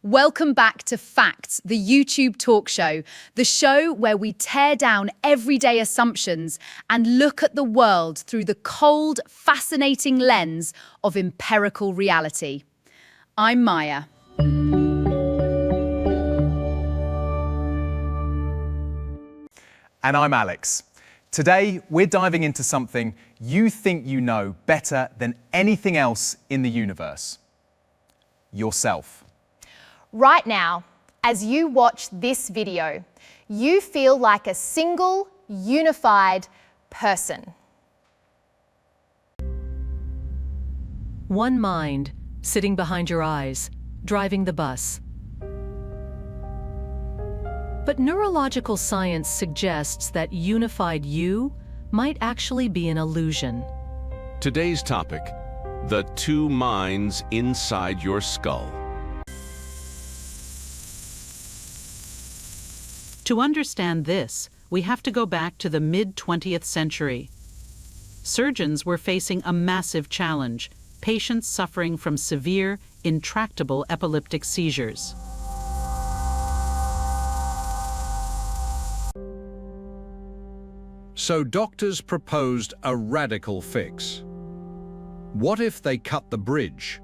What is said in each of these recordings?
Welcome back to Facts, the YouTube talk show, the show where we tear down everyday assumptions and look at the world through the cold, fascinating lens of empirical reality. I'm Maya. And I'm Alex. Today, we're diving into something you think you know better than anything else in the universe. Yourself. Right now, as you watch this video, you feel like a single, unified person. One mind, sitting behind your eyes, driving the bus. But neurological science suggests that unified you might actually be an illusion. Today's topic, the two minds inside your skull. To understand this, we have to go back to the mid-20th century. Surgeons were facing a massive challenge, patients suffering from severe, intractable epileptic seizures. So doctors proposed a radical fix. What if they cut the bridge?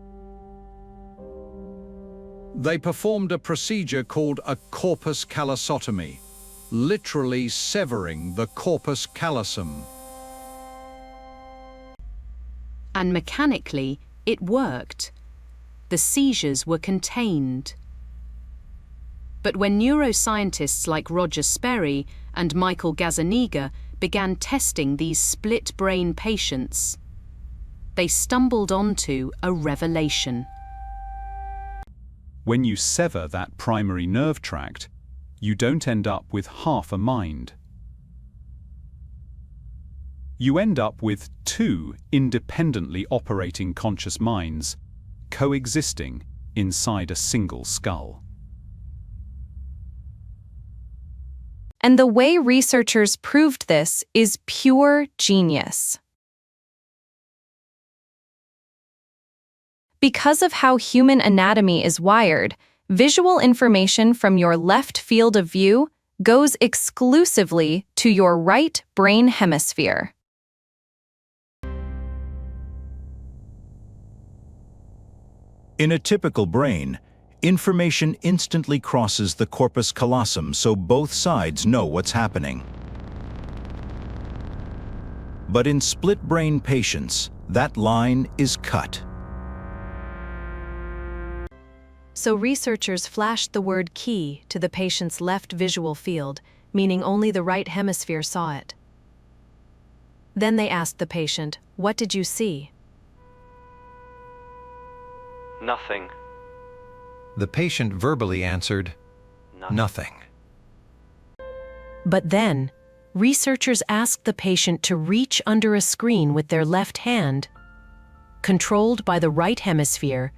They performed a procedure called a corpus callosotomy, literally severing the corpus callosum. And mechanically, it worked. The seizures were contained. But when neuroscientists like Roger Sperry and Michael Gazzaniga began testing these split-brain patients, they stumbled onto a revelation. When you sever that primary nerve tract, you don't end up with half a mind. You end up with two independently operating conscious minds coexisting inside a single skull. And the way researchers proved this is pure genius. Because of how human anatomy is wired, visual information from your left field of view goes exclusively to your right brain hemisphere. In a typical brain, information instantly crosses the corpus callosum so both sides know what's happening. But in split-brain patients, that line is cut. So researchers flashed the word key to the patient's left visual field, meaning only the right hemisphere saw it. Then they asked the patient, "What did you see?" Nothing. The patient verbally answered, "Nothing." But then, researchers asked the patient to reach under a screen with their left hand, controlled by the right hemisphere,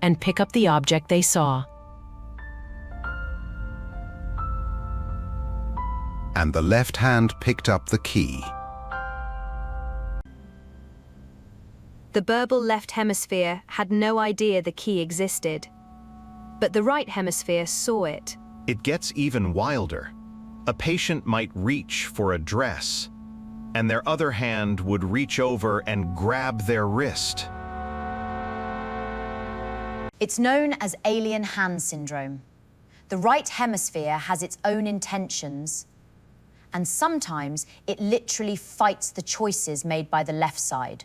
and pick up the object they saw. And the left hand picked up the key. The verbal left hemisphere had no idea the key existed, but the right hemisphere saw it. It gets even wilder. A patient might reach for a dress, and their other hand would reach over and grab their wrist. It's known as alien hand syndrome. The right hemisphere has its own intentions, and sometimes it literally fights the choices made by the left side.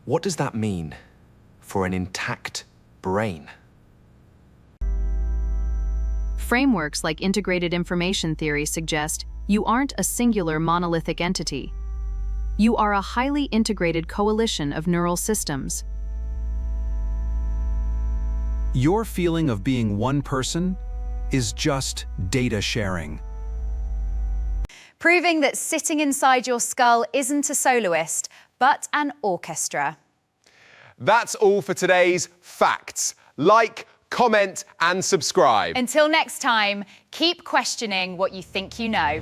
What does that mean for an intact brain? Frameworks like integrated information theory suggest you aren't a singular monolithic entity. You are a highly integrated coalition of neural systems. Your feeling of being one person is just data sharing. Proving that sitting inside your skull isn't a soloist, but an orchestra. That's all for today's Facts. Like, comment, and subscribe. Until next time, keep questioning what you think you know.